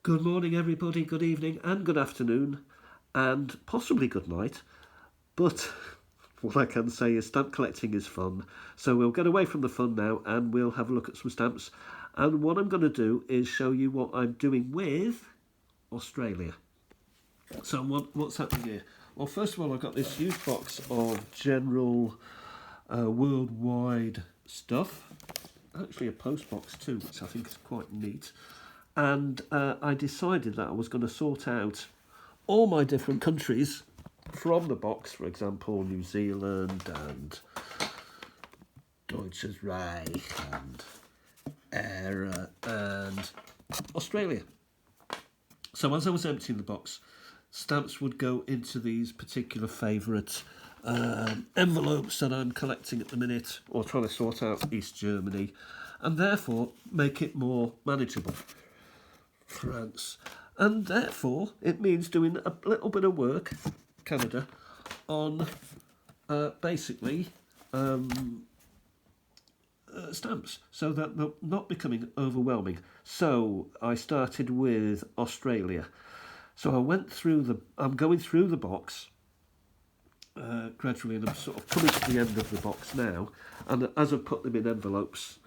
Good morning, everybody, good evening, and good afternoon, and possibly good night. But what I can say is stamp collecting is fun. So we'll get away from the fun now and we'll have a look at some stamps. And what I'm going to do is show you what I'm doing with Australia. So what's happening here? Well, first of all, I've got this huge box of general worldwide stuff. Actually a post box too, which I think is quite neat. And I decided that I was going to sort out all my different countries from the box. For example, New Zealand and Deutsches Reich and Era and Australia. So as I was emptying the box, stamps would go into these particular favourite envelopes that I'm collecting at the minute, or trying to sort out East Germany, and therefore make it more manageable. France, and therefore it means doing a little bit of work, Canada, on basically stamps, so that they're not becoming overwhelming. So I started with Australia. So I'm going through the box gradually, and I'm sort of coming to the end of the box now, and as I've put them in envelopes,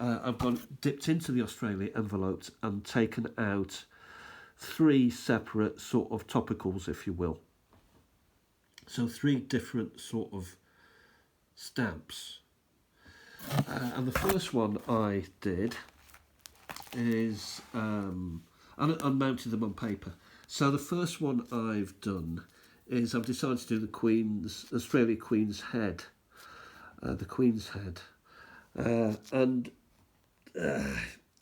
I've dipped into the Australia envelopes and taken out 3 separate sort of topicals, if you will. So 3 different sort of stamps. And the first one I did is, and I mounted them on paper. So the first one I've done is I've decided to do the Australia Queen's Head. The Queen's Head.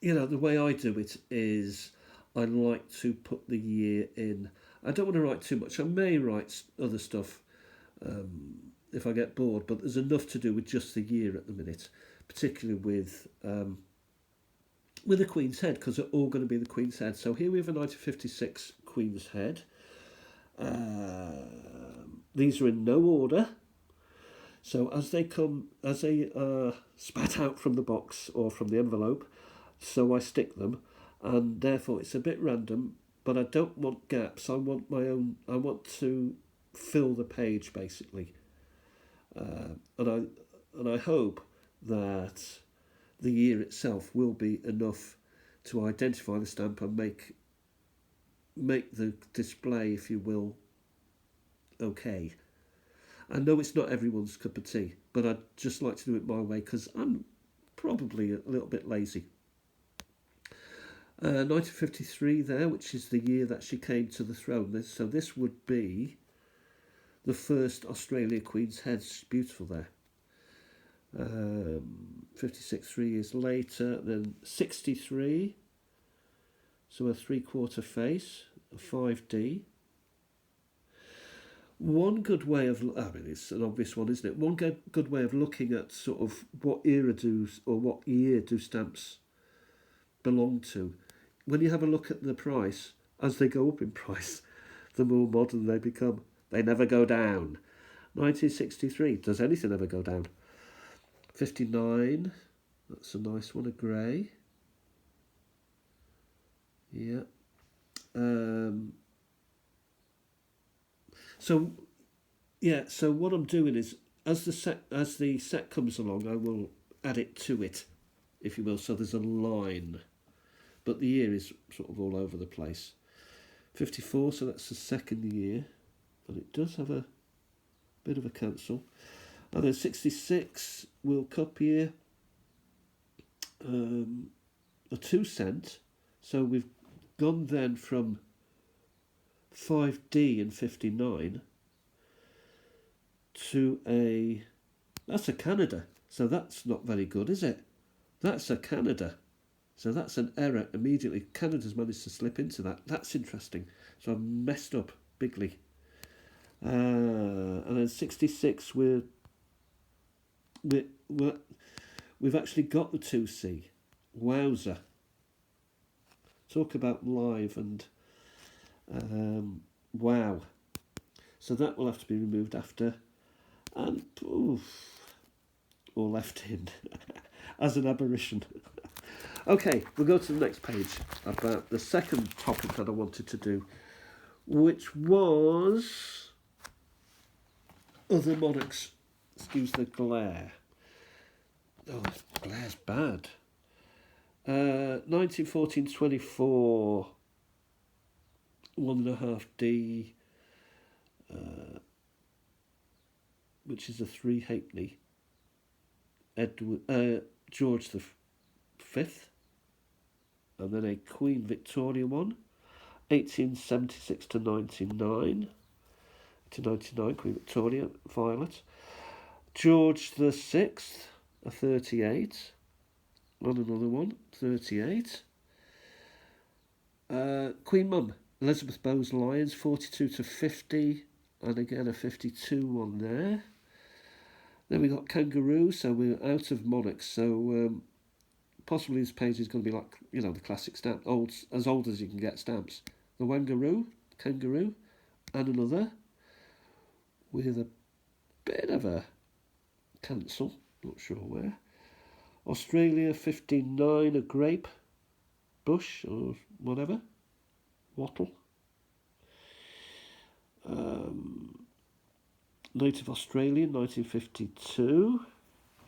You know, the way I do it is I like to put the year in. I don't want to write too much. I may write other stuff if I get bored, but there's enough to do with just the year at the minute, particularly with the Queen's Head, because they're all going to be the Queen's Head. So here we have a 1956 Queen's Head. These are in no order. So as they spat out from the box or from the envelope, so I stick them, and therefore it's a bit random, but I don't want gaps. I want my own. I want to fill the page basically, and I hope that the year itself will be enough to identify the stamp and make the display, if you will, okay. I know it's not everyone's cup of tea, but I'd just like to do it my way because I'm probably a little bit lazy. 1953 there, which is the year that she came to the throne. So this would be the first Australia Queen's Head. Beautiful there. 56 3 years later, then 63. So a 3/4 face, a 5D. One good way of, I mean, it's an obvious one, isn't it? One good way of looking at sort of what era what year do stamps belong to. When you have a look at the price, as they go up in price, the more modern they become. They never go down. 1963, does anything ever go down? 59, that's a nice one, a grey. Yeah. So what I'm doing is, as the set comes along, I will add it to it, if you will. So there's a line, but the year is sort of all over the place. 54, so that's the second year, and it does have a bit of a cancel. And then 66, we'll copy a 2 cent. So we've gone then from 5D in 59 to that's a Canada. So that's not very good, is it? That's a Canada. So that's an error immediately. Canada's managed to slip into that. That's interesting. So I've messed up bigly. And then 66, we've actually got the 2C. Wowza. Talk about live and wow. So that will have to be removed after, and or left in as an aberration. Okay, we'll go to the next page about the second topic that I wanted to do, which was other monarchs. Excuse the glare. Oh, glare's bad. 1914-24, 1.5D, which is a 3 halfpenny. George the Fifth, and then a Queen Victoria one, 1876 to 99. To 99, Queen Victoria, violet. George the Sixth, a 38, and another one, 38. Queen Mum, Elizabeth Bowes Lions, 42 to 50, and again a 52 one there. Then we got Kangaroo, so we're out of monarchs, so possibly this page is going to be like, the classic stamp, as old as you can get stamps. The Wangaroo, Kangaroo, and another with a bit of a cancel, not sure where. Australia 59, a grape, bush or whatever, wattle. Native Australian 1952,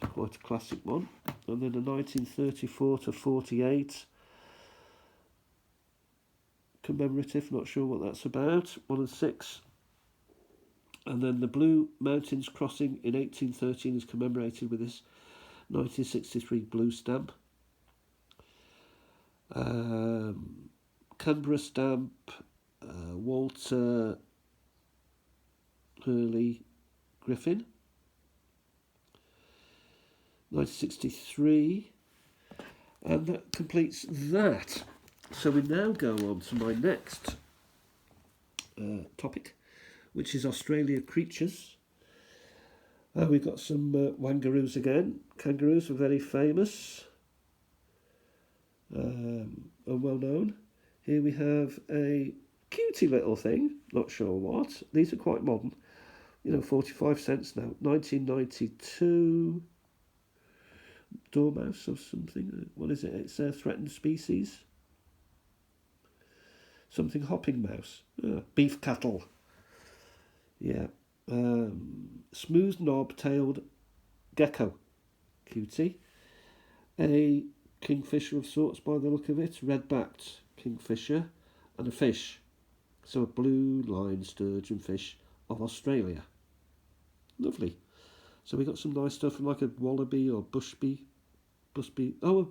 quite a classic one. And then a 1934 to 48 commemorative, not sure what that's about, 1 and 6. And then the Blue Mountains Crossing in 1813 is commemorated with this 1963 blue stamp. Canberra stamp, Walter Hurley Griffin, 1963, and that completes that. So we now go on to my next topic, which is Australia creatures. We've got some Wangaroos again. Kangaroos are very famous and well known. Here we have a cutie little thing, not sure what. These are quite modern, 45 cents now. 1992. Dormouse or something. What is it? It's a threatened species. Something hopping mouse. Beef cattle. Yeah. Smooth knob-tailed gecko. Cutie. A kingfisher of sorts by the look of it. Red-backed kingfisher. And a fish. So a blue line sturgeon fish of Australia. Lovely. So we got some nice stuff like a wallaby or bushby. Oh, a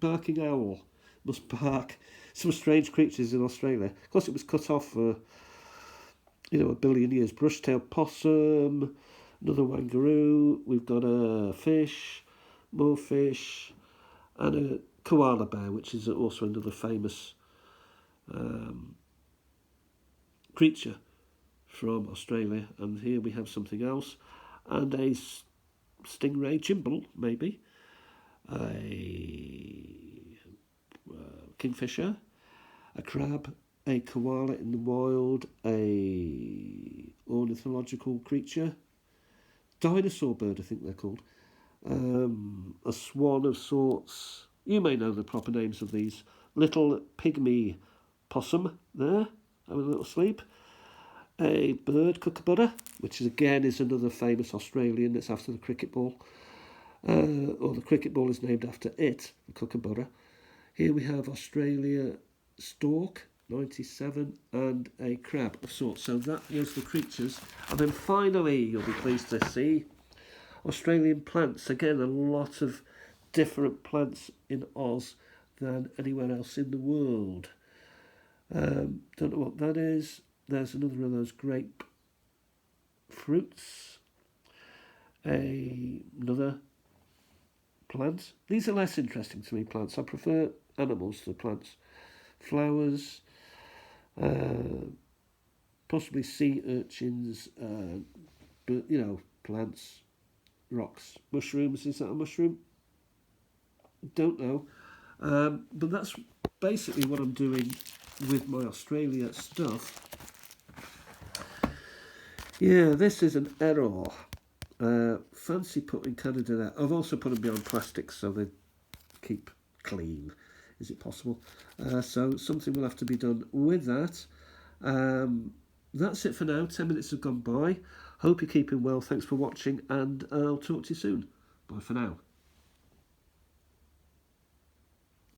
barking owl. Must bark. Some strange creatures in Australia. Of course, it was cut off for, a billion years. Brush-tailed possum, another wangaroo. We've got a fish, more fish, and a koala bear, which is also another famous creature from Australia. And here we have something else. And a stingray, Jimble, maybe. A kingfisher, a crab, a koala in the wild, a ornithological creature, dinosaur bird, I think they're called, a swan of sorts. You may know the proper names of these. Little pygmy possum there, having a little sleep. A bird, kookaburra, which is another famous Australian that's after the cricket ball. Or the cricket ball is named after it, the kookaburra. Here we have Australia stork, 97, and a crab of sorts. So that was the creatures. And then finally, you'll be pleased to see Australian plants. Again, a lot of different plants in Oz than anywhere else in the world. Don't know what that is. There's another of those grape fruits. Another plant. These are less interesting to me, plants. I prefer animals to plants. Flowers, possibly sea urchins, but plants, rocks, mushrooms. Is that a mushroom? Don't know. But that's basically what I'm doing with my Australia stuff. Yeah, this is an error. Fancy putting Canada there. I've also put them behind plastic so they keep clean. Is it possible? So something will have to be done with that. That's it for now. 10 minutes have gone by. Hope you're keeping well. Thanks for watching, and I'll talk to you soon. Bye for now.